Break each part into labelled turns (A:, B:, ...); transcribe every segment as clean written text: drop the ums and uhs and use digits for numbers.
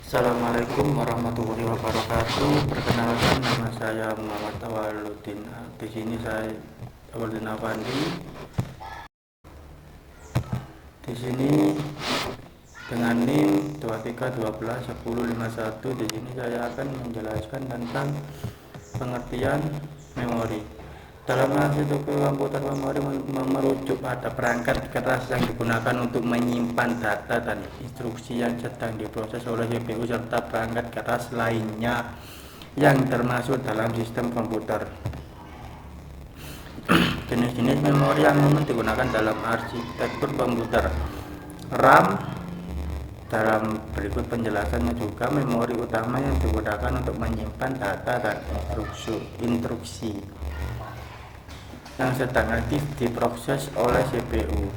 A: Assalamualaikum warahmatullahi wabarakatuh. Perkenalkan, nama saya Muhammad Awaludin. Di sini saya Awaludin Afandi. Di sini dengan NIM 23121051. Di sini saya akan menjelaskan tentang pengertian memori. Dalam arsitektur komputer, memori merujuk pada perangkat keras yang digunakan untuk menyimpan data dan instruksi yang sedang diproses oleh CPU serta perangkat keras lainnya yang termasuk dalam sistem komputer. Jenis-jenis memori yang umum digunakan dalam arsitektur komputer: RAM. Dalam berikut penjelasannya juga memori utama yang digunakan untuk menyimpan data dan instruksi yang sedang aktif diproses oleh CPU.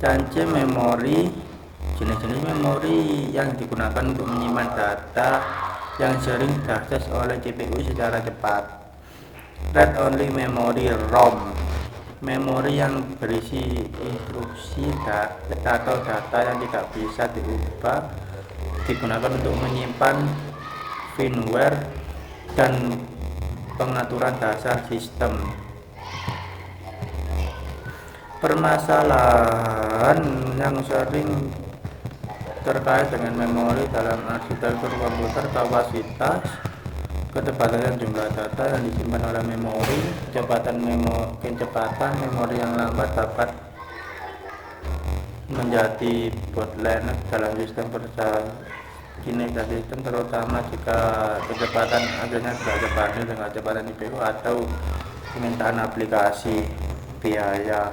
A: Cance memori. Jenis-jenis memori yang digunakan untuk menyimpan data yang sering diakses oleh CPU secara cepat. Read only memory ROM. Memori yang berisi instruksi atau data yang tidak bisa diubah, digunakan untuk menyimpan firmware dan pengaturan dasar sistem. Permasalahan yang sering terkait dengan memori dalam arsitektur komputer: kapasitas, kecepatan jumlah data yang disimpan oleh memori, kecepatan memori yang lambat dapat menjadi bottleneck dalam sistem kinerja sistem, terutama jika kecepatan akhirnya tidak sebanding dengan kecepatan CPU atau permintaan aplikasi. Biaya.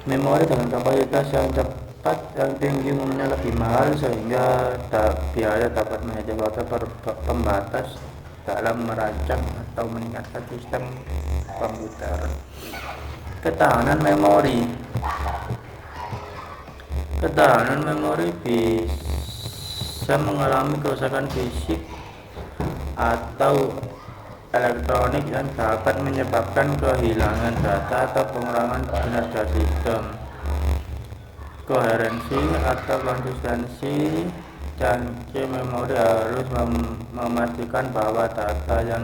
A: Memori dengan kapasitas yang cepat yang tinggi umumnya lebih mahal, sehingga biaya dapat menjadi faktor pembatas dalam merancang atau meningkatkan sistem komputer. Ketahanan memori. Ketahanan memori bisa mengalami kerusakan fisik atau elektronik yang dapat menyebabkan kehilangan data atau pengurangan kinerja sistem. Koherensi atau konsistensi. Cangkir memori harus memastikan bahwa data yang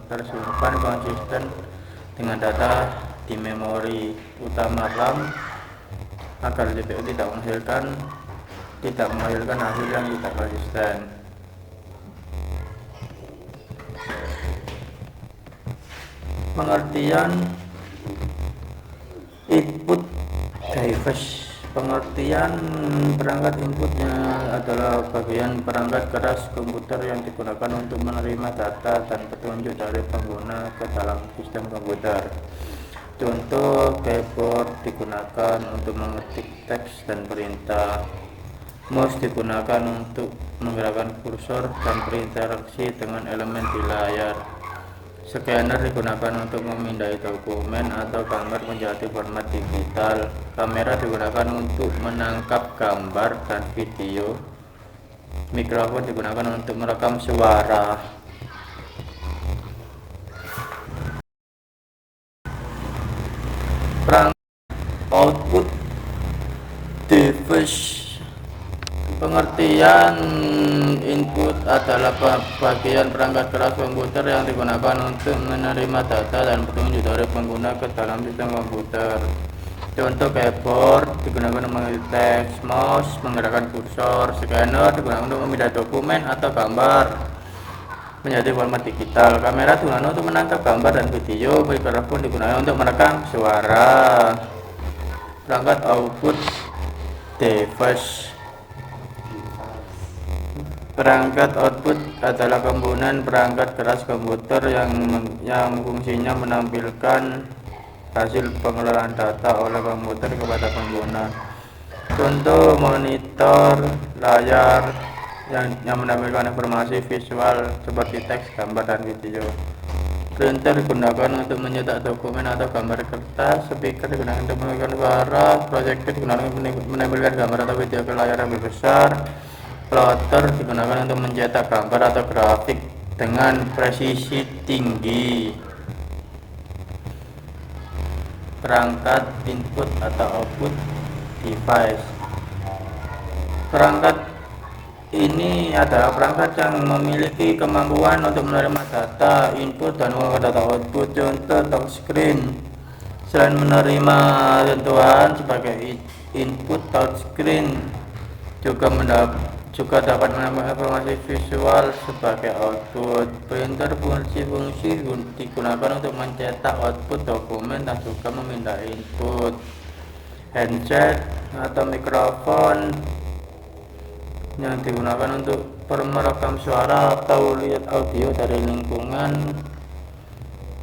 A: tersimpan konsisten dengan data di memori utama RAM agar CPU tidak menghasilkan hasil yang tidak konsisten. Pengertian input device. Pengertian perangkat inputnya adalah bagian perangkat keras komputer yang digunakan untuk menerima data dan petunjuk dari pengguna ke dalam sistem komputer. Contoh: keyboard digunakan untuk mengetik teks dan perintah, mouse digunakan untuk menggerakkan kursor dan berinteraksi dengan elemen di layar, scanner digunakan untuk memindai dokumen atau gambar menjadi format digital, kamera digunakan untuk menangkap gambar dan video, mikrofon digunakan untuk merekam suara. Perangkat output device. Pengertian input adalah bagian perangkat keras komputer yang digunakan untuk menerima data dan petunjuk dari pengguna ke dalam sistem komputer. Contoh: keyboard digunakan untuk mengetik teks, mouse menggerakkan kursor, scanner digunakan untuk memindai dokumen atau gambar menjadi format digital, kamera digunakan untuk menangkap gambar dan video, mikrofon digunakan untuk merekam suara. Perangkat output device. Perangkat output adalah komponen perangkat keras komputer yang fungsinya menampilkan hasil pengelolaan data oleh komputer kepada pengguna. Contoh: monitor, layar yang menampilkan informasi visual seperti teks, gambar, dan video. Printer digunakan untuk mencetak dokumen atau gambar kertas. Speaker digunakan untuk mendengarkan suara. Proyektor digunakan untuk menampilkan gambar atau video ke layar yang lebih besar. Plotter digunakan untuk mencetak gambar atau grafik dengan presisi tinggi. Perangkat input atau output device. Perangkat ini adalah perangkat yang memiliki kemampuan untuk menerima data input dan data output. Contoh touchscreen. Selain menerima sentuhan sebagai input, touchscreen juga dapat menerima informasi visual sebagai output. Printer fungsi-fungsi digunakan untuk mencetak output dokumen dan juga memindah input. Handset atau mikrofon yang digunakan untuk merekam suara atau lihat audio dari lingkungan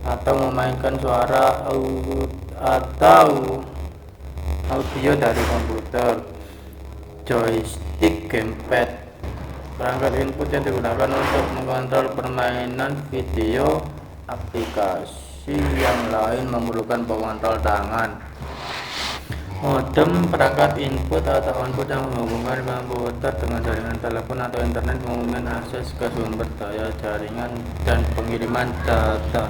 A: atau memainkan suara atau audio dari komputer. Joystick, gamepad, perangkat input yang digunakan untuk mengontrol permainan video. Aplikasi yang lain memerlukan pengontrol tangan. Modem, perangkat input atau output yang menghubungkan komputer dengan jaringan telepon atau internet, memungkinkan akses ke sumber daya jaringan dan pengiriman data.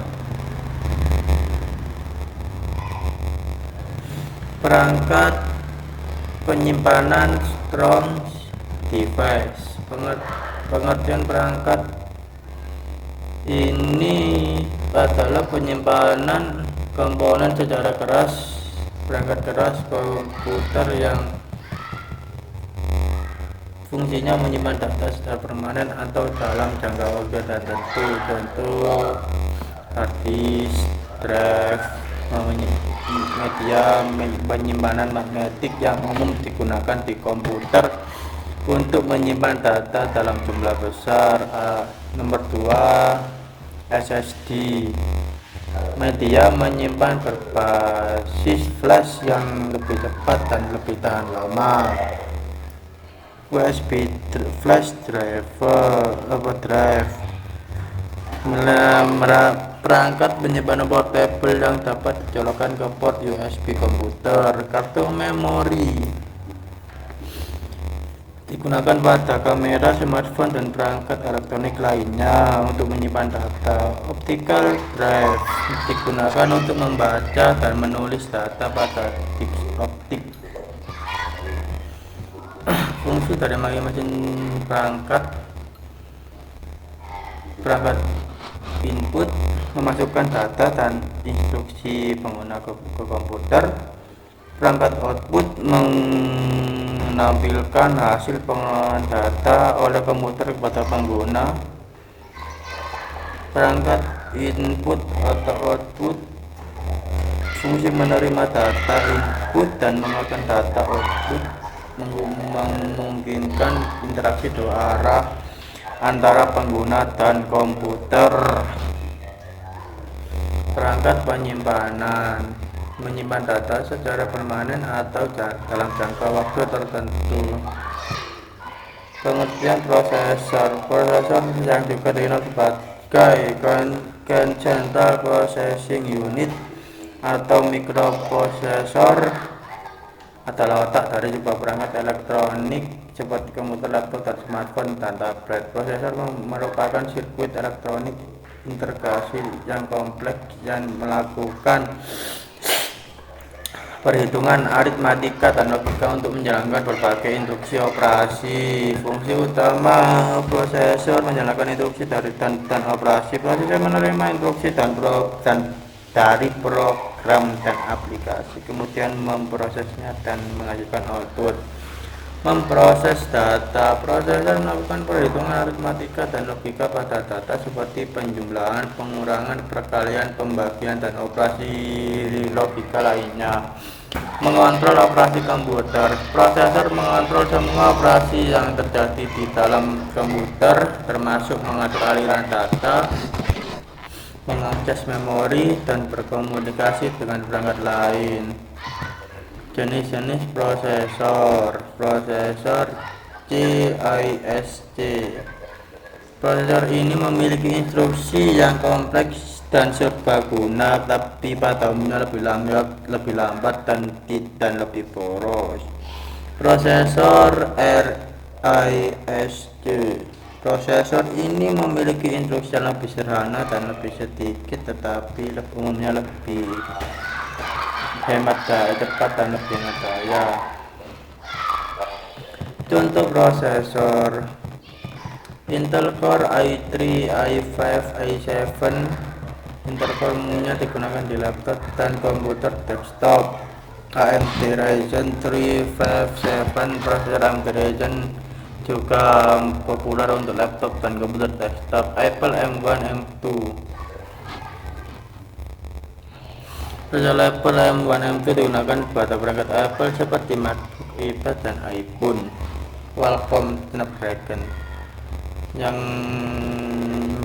A: Perangkat penyimpanan strong device. Pengertian perangkat ini adalah penyimpanan komponen secara keras, perangkat keras komputer yang fungsinya menyimpan data secara permanen atau dalam jangka waktu tertentu. Contoh hard disk, drive, media penyimpanan magnetik yang umum digunakan di komputer untuk menyimpan data dalam jumlah besar. Nomor 2, SSD, media menyimpan berbasis flash yang lebih cepat dan lebih tahan lama. USB flash drive, perangkat penyimpanan portable yang dapat dicolokkan ke port USB komputer. Kartu memori digunakan pada kamera, smartphone, dan perangkat elektronik lainnya untuk menyimpan data. Optical drive digunakan untuk membaca dan menulis data pada disk optik. Fungsi dari masing-masing perangkat input memasukkan data dan instruksi pengguna ke komputer. Perangkat output menampilkan hasil pengolahan data oleh komputer kepada pengguna. Perangkat input atau output fungsi menerima data input dan mengeluarkan data output, memungkinkan interaksi dua arah antara pengguna dan komputer. Perangkat penyimpanan menyimpan data secara permanen atau dalam jangka waktu tertentu. Pengertian prosesor yang juga dikenal sebagai Central Processing Unit atau mikroprosesor adalah otak dari sebuah perangkat elektronik seperti komputer, laptop, dan smartphone dan tablet. Prosesor merupakan sirkuit elektronik integrasi yang kompleks yang melakukan perhitungan aritmatika dan logika untuk menjalankan berbagai instruksi operasi. Fungsi utama prosesor menjalankan instruksi dan operasi. Prosesor menerima instruksi dari program dan aplikasi, kemudian memprosesnya dan menghasilkan output. Memproses data, prosesor melakukan perhitungan aritmatika dan logika pada data seperti penjumlahan, pengurangan, perkalian, pembagian, dan operasi logika lainnya. Mengontrol operasi komputer, prosesor mengontrol semua operasi yang terjadi di dalam komputer, termasuk mengatur aliran data, mengakses memori, dan berkomunikasi dengan perangkat lain. Jenis-jenis prosesor CISC. Prosesor ini memiliki instruksi yang kompleks dan serbaguna, tapi pada umumnya lebih lambat dan lebih boros. Prosesor RISC. Prosesor ini memiliki instruksi yang lebih sederhana dan lebih sedikit, tetapi umumnya lebih hemat daya, cepat dan lebih hemat daya. Contoh prosesor Intel Core i3, i5, i7. Intel Core umumnya digunakan di laptop dan komputer desktop. AMD Ryzen 3 57 prosesor AMD Ryzen juga populer untuk laptop dan komputer desktop. Apple M1 M2. Prosesor Apple M1 M2 digunakan pada perangkat Apple seperti MacBook, iPad, dan iPhone. Qualcomm Snapdragon yang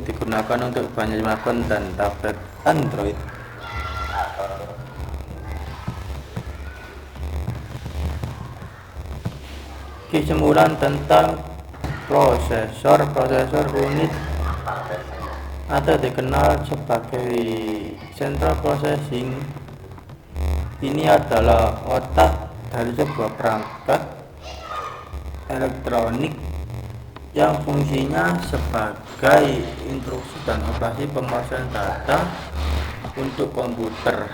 A: digunakan untuk banyak smartphone dan tablet Android. Kesimpulan tentang prosesor unit atau dikenal sebagai central processing ini adalah otak dari sebuah perangkat elektronik yang fungsinya sebagai instruksi dan operasi pemrosesan data untuk komputer.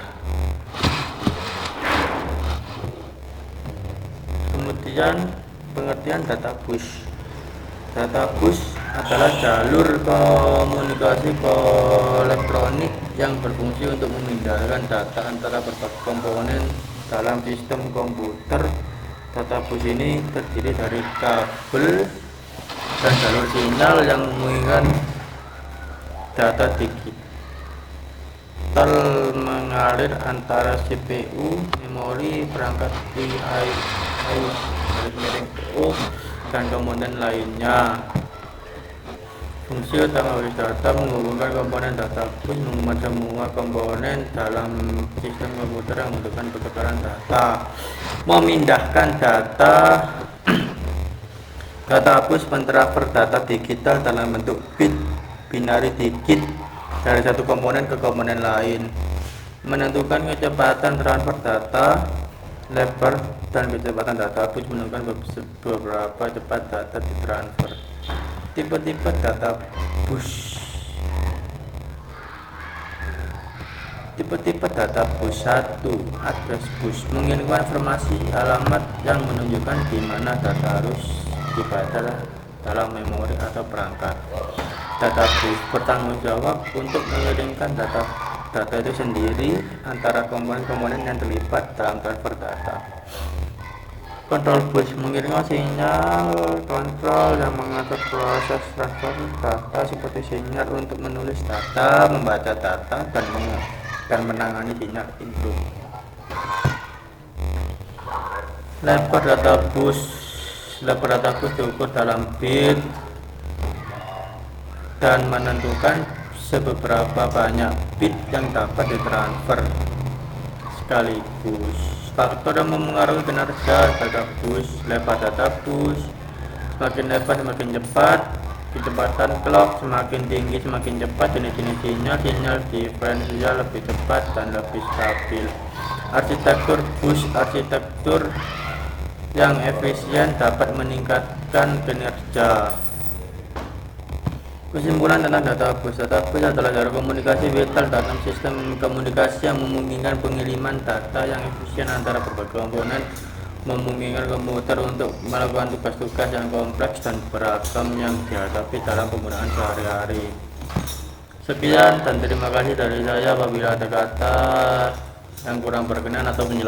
A: Kemudian pengertian data bus. Data bus adalah jalur komunikasi elektronik yang berfungsi untuk memindahkan data antara berbagai komponen dalam sistem komputer. Data bus ini terdiri dari kabel dan jalur sinyal yang menghubungkan data digital mengalir antara CPU, memori, perangkat I/O dan komponen lainnya. Fungsi utama bus data menghubungkan komponen data bus mengumpulkan semua komponen dalam sistem komputer yang membutuhkan pertukaran data, memindahkan data. Data bus mentransfer data digital dalam bentuk bit binary digit dari satu komponen ke komponen lain, menentukan kecepatan transfer data, lebar dan kecepatan data bus menentukan beberapa cepat data ditransfer. Tipe-tipe data bus. Tipe-tipe data bus. 1. Address bus mengirimkan informasi alamat yang menunjukkan di mana data harus dibaca dalam memori atau perangkat. Data bus bertanggung jawab untuk mengirimkan data itu sendiri antara komponen-komponen yang terlibat dalam transfer data. Kontrol bus mengirimkan sinyal kontrol yang mengatur proses transfer data seperti sinyal untuk menulis data, membaca data, dan menangani sinyal input. Lebar data bus diukur dalam bit dan menentukan seberapa banyak bit yang dapat ditransfer sekaligus. Faktor yang mempengaruhi kinerja data bus. Lebar data bus semakin lebar semakin cepat, kecepatan clock semakin tinggi semakin cepat, jenis-jenis sinyal diferensial lebih cepat dan lebih stabil. Arsitektur bus. Arsitektur yang efisien dapat meningkatkan kinerja. Kesimpulan tentang data bus. Data bus adalah jalur komunikasi vital dalam sistem komunikasi yang memungkinkan pengiriman data yang efisien antara berbagai komponen, memungkinkan komputer untuk melakukan tugas-tugas yang kompleks dan beragam yang dihadapi dalam penggunaan sehari-hari. Sekian dan terima kasih dari saya. Apabila ada kata yang kurang berkenan atau penjelasan